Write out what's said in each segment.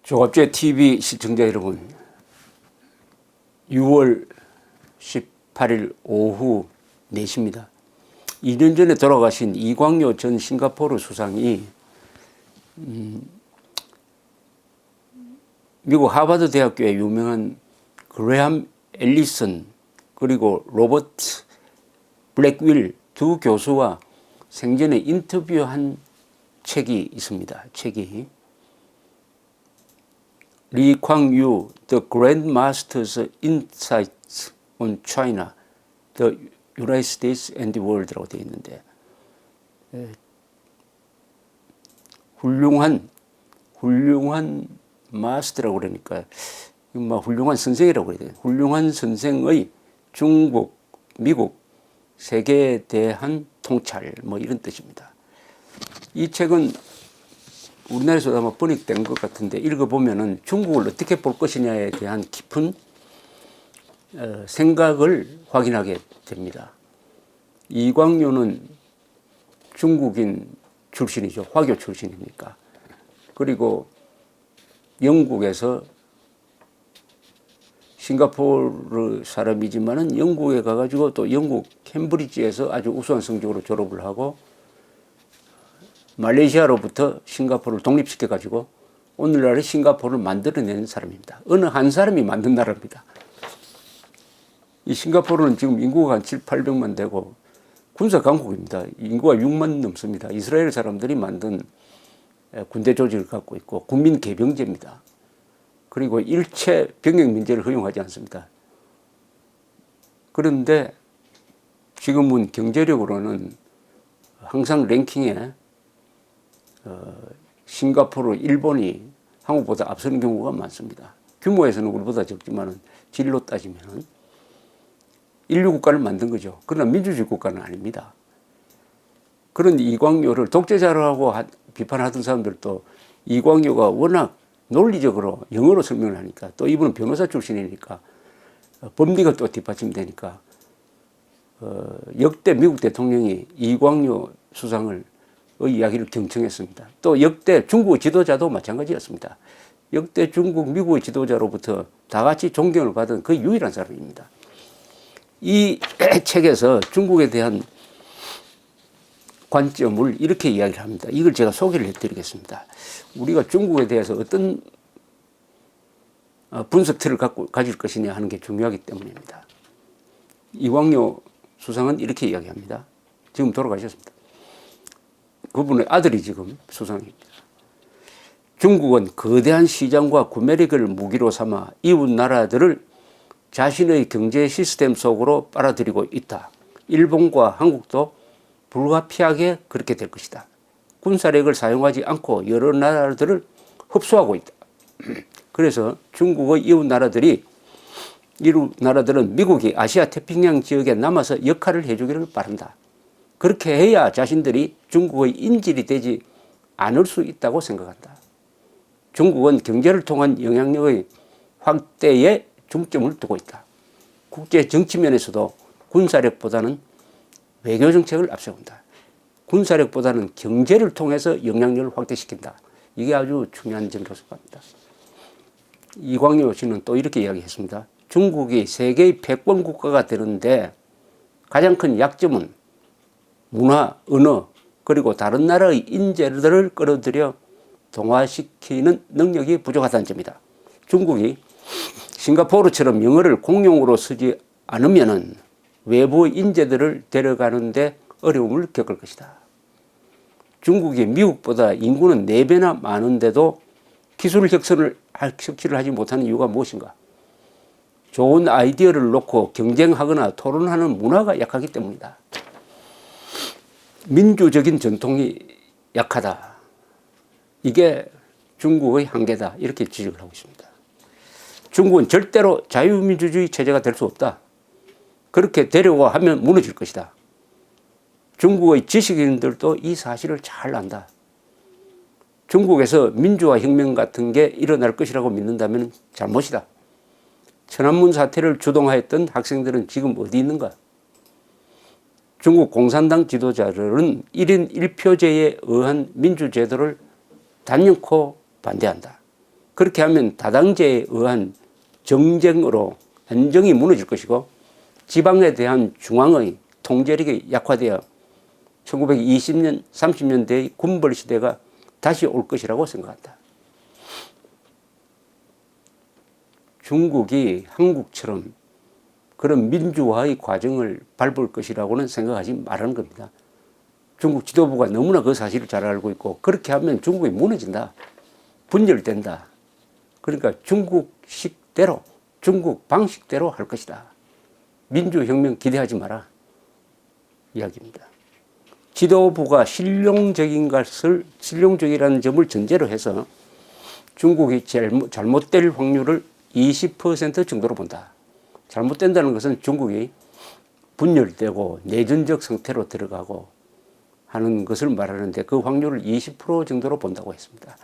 조갑제 TV 시청자 여러분, 6월 18일 오후 4시입니다. 2년 전에 돌아가신 이광요 전 싱가포르 수상이 미국 하버드 대학교의 유명한 그레함 앨리슨 그리고 로버트 블랙윌 두 교수와 생전에 인터뷰한 책이 있습니다. 책이 리 쾅유 The Grand Master's Insights on China, the United States and the World라고 되어 있는데, 훌륭한 마스터라고 그러니까 훌륭한 선생이라고 그래야 돼요. 훌륭한 선생의 중국, 미국, 세계에 대한 통찰 이런 뜻입니다. 이 책은 우리나라에서도 아마 번역된 것 같은데 읽어보면은 중국을 어떻게 볼 것이냐에 대한 깊은 생각을 확인하게 됩니다. 이광요는 중국인 출신이죠. 화교 출신이니까. 그리고 영국에서 싱가포르 사람이지만은 영국에 가가지고 또 영국 캠브리지에서 아주 우수한 성적으로 졸업을 하고 말레이시아로부터 싱가포르를 독립시켜가지고 오늘날의 싱가포르를 만들어낸 사람입니다. 어느 한 사람이 만든 나라입니다. 이 싱가포르는 지금 인구가 한 700~800만 되고 군사 강국입니다. 인구가 6만 넘습니다. 이스라엘 사람들이 만든 군대 조직을 갖고 있고 국민 개병제입니다. 그리고 일체 병역 민제를 허용하지 않습니다. 그런데 지금은 경제력으로는 항상 랭킹에 싱가포르, 일본이 한국보다 앞서는 경우가 많습니다. 규모에서는 우리보다 적지만 질로 따지면 인류 국가를 만든 거죠. 그러나 민주주의 국가는 아닙니다. 그런 이광요를 독재자라고 비판하던 사람들도 이광요가 워낙 논리적으로 영어로 설명을 하니까, 또 이분은 변호사 출신이니까 법리가 또 뒷받침되니까 역대 미국 대통령이 이광요 수상을 이야기를 경청했습니다. 또 역대 중국 지도자도 마찬가지였습니다. 역대 중국, 미국의 지도자로부터 다 같이 존경을 받은 그 유일한 사람입니다. 이 책에서 중국에 대한 관점을 이렇게 이야기를 합니다. 이걸 제가 소개를 해드리겠습니다. 우리가 중국에 대해서 어떤 분석틀을 가질 것이냐 하는 게 중요하기 때문입니다. 이광요 수상은 이렇게 이야기합니다. 지금 돌아가셨습니다. 그분의 아들이 지금 수상입니다. 중국은 거대한 시장과 구매력을 무기로 삼아 이웃 나라들을 자신의 경제 시스템 속으로 빨아들이고 있다. 일본과 한국도 불가피하게 그렇게 될 것이다. 군사력을 사용하지 않고 여러 나라들을 흡수하고 있다. 그래서 중국의 이웃 나라들은 미국이 아시아 태평양 지역에 남아서 역할을 해주기를 바란다. 그렇게 해야 자신들이 중국의 인질이 되지 않을 수 있다고 생각한다. 중국은 경제를 통한 영향력의 확대에 중점을 두고 있다. 국제 정치면에서도 군사력보다는 외교 정책을 앞세운다. 군사력보다는 경제를 통해서 영향력을 확대시킨다. 이게 아주 중요한 점이라고 생각합니다. 이광요 씨는 또 이렇게 이야기했습니다. 중국이 세계의 패권 국가가 되는데 가장 큰 약점은 문화, 언어, 그리고 다른 나라의 인재들을 끌어들여 동화시키는 능력이 부족하다는 점이다. 중국이 싱가포르처럼 영어를 공용어로 쓰지 않으면 외부 인재들을 데려가는데 어려움을 겪을 것이다. 중국이 미국보다 인구는 4배나 많은데도 기술 혁신을 하지 못하는 이유가 무엇인가? 좋은 아이디어를 놓고 경쟁하거나 토론하는 문화가 약하기 때문이다. 민주적인 전통이 약하다. 이게 중국의 한계다. 이렇게 지적을 하고 있습니다. 중국은 절대로 자유민주주의 체제가 될 수 없다. 그렇게 되려고 하면 무너질 것이다. 중국의 지식인들도 이 사실을 잘 안다. 중국에서 민주화 혁명 같은 게 일어날 것이라고 믿는다면 잘못이다. 천안문 사태를 주동하였던 학생들은 지금 어디 있는가? 중국 공산당 지도자들은 1인 1표제에 의한 민주제도를 단연코 반대한다. 그렇게 하면 다당제에 의한 정쟁으로 안정이 무너질 것이고 지방에 대한 중앙의 통제력이 약화되어 1920년, 30년대의 군벌 시대가 다시 올 것이라고 생각한다. 중국이 한국처럼 그런 민주화의 과정을 밟을 것이라고는 생각하지 말라는 겁니다. 중국 지도부가 너무나 그 사실을 잘 알고 있고 그렇게 하면 중국이 무너진다. 분열된다. 그러니까 중국식대로 중국 방식대로 할 것이다. 민주혁명 기대하지 마라. 이야기입니다. 지도부가 실용적이라는 점을 전제로 해서 중국이 잘못될 확률을 20% 정도로 본다. 잘못된다는 것은 중국이 분열되고 내전적 상태로 들어가고 하는 것을 말하는데 그 확률을 20% 정도로 본다고 했습니다.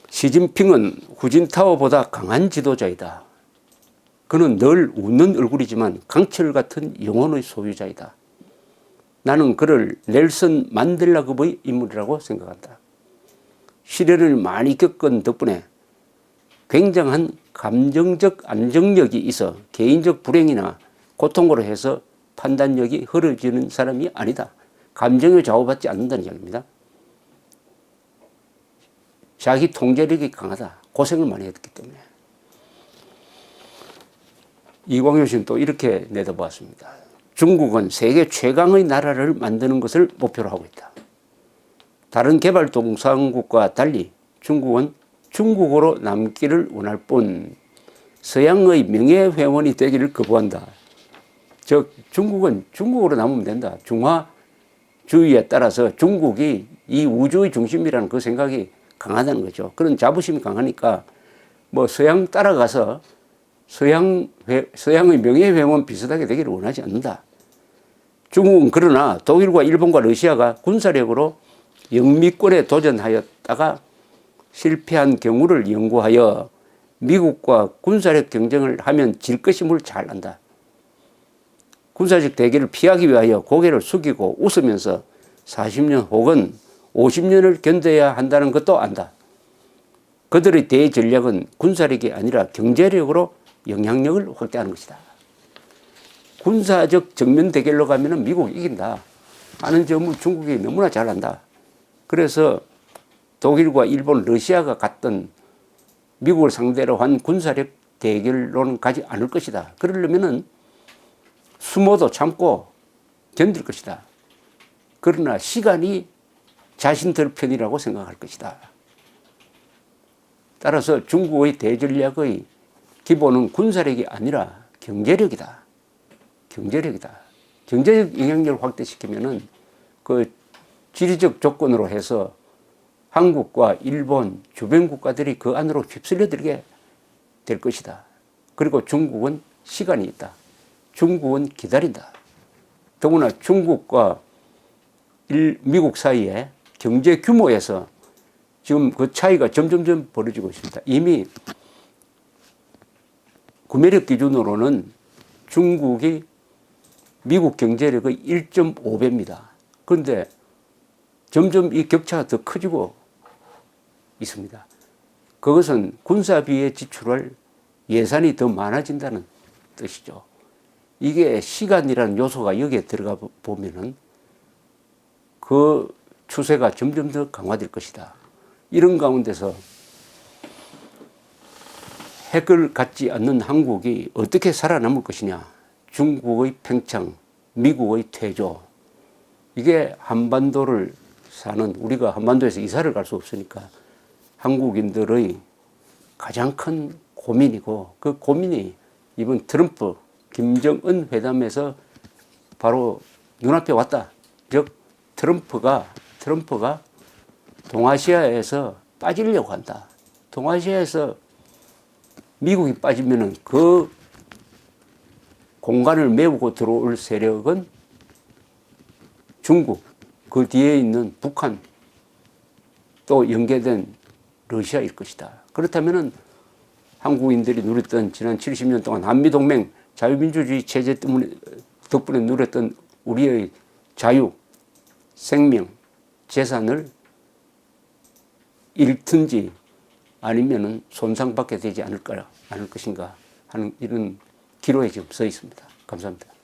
시진핑은 후진타오보다 강한 지도자이다. 그는 늘 웃는 얼굴이지만 강철 같은 영혼의 소유자이다. 나는 그를 넬슨 만델라급의 인물이라고 생각한다. 시련을 많이 겪은 덕분에 굉장한 감정적 안정력이 있어 개인적 불행이나 고통으로 해서 판단력이 흐려지는 사람이 아니다. 감정에 좌우받지 않는다는 이야기입니다. 자기 통제력이 강하다. 고생을 많이 했기 때문에. 이광효 씨는 또 이렇게 내다보았습니다. 중국은 세계 최강의 나라를 만드는 것을 목표로 하고 있다. 다른 개발도상국과 달리 중국은 중국으로 남기를 원할 뿐 서양의 명예회원이 되기를 거부한다. 즉 중국은 중국으로 남으면 된다. 중화주의에 따라서 중국이 이 우주의 중심이라는 그 생각이 강하다는 거죠. 그런 자부심이 강하니까 뭐 서양 따라가서 서양의 명예회원 비슷하게 되기를 원하지 않는다. 중국은 그러나 독일과 일본과 러시아가 군사력으로 영미권에 도전하였다가 실패한 경우를 연구하여 미국과 군사력 경쟁을 하면 질 것임을 잘 안다. 군사적 대결을 피하기 위하여 고개를 숙이고 웃으면서 40년 혹은 50년을 견뎌야 한다는 것도 안다. 그들의 대전략은 군사력이 아니라 경제력으로 영향력을 확대하는 것이다. 군사적 정면 대결로 가면 미국이 이긴다 하는 점을 중국이 너무나 잘 안다. 그래서 독일과 일본, 러시아가 갔던 미국을 상대로 한 군사력 대결로는 가지 않을 것이다. 그러려면 수모도 참고 견딜 것이다. 그러나 시간이 자신들 편이라고 생각할 것이다. 따라서 중국의 대전략의 기본은 군사력이 아니라 경제력이다. 경제력이다. 경제적 영향력을 확대시키면은 그 지리적 조건으로 해서 한국과 일본 주변 국가들이 그 안으로 휩쓸려들게 될 것이다. 그리고 중국은 시간이 있다. 중국은 기다린다. 더구나 중국과 미국 사이에 경제 규모에서 지금 그 차이가 점점점 벌어지고 있습니다. 이미 구매력 기준으로는 중국이 미국 경제력의 1.5배입니다. 그런데 점점 이 격차가 더 커지고 있습니다. 그것은 군사비에 지출할 예산이 더 많아진다는 뜻이죠. 이게 시간이라는 요소가 여기에 들어가 보면은 그 추세가 점점 더 강화될 것이다. 이런 가운데서 핵을 갖지 않는 한국이 어떻게 살아남을 것이냐. 중국의 팽창, 미국의 퇴조. 이게 한반도를 사는, 우리가 한반도에서 이사를 갈 수 없으니까 한국인들의 가장 큰 고민이고, 그 고민이 이번 트럼프, 김정은 회담에서 바로 눈앞에 왔다. 즉 트럼프가 동아시아에서 빠지려고 한다. 동아시아에서 미국이 빠지면은 그 공간을 메우고 들어올 세력은 중국, 그 뒤에 있는 북한, 또 연계된 러시아일 것이다. 그렇다면은 한국인들이 누렸던 지난 70년 동안 한미동맹 자유민주주의 체제 덕분에 누렸던 우리의 자유, 생명, 재산을 잃든지 아니면은 손상받게 되지 않을 것인가 하는 이런 기로에 지금 서 있습니다. 감사합니다.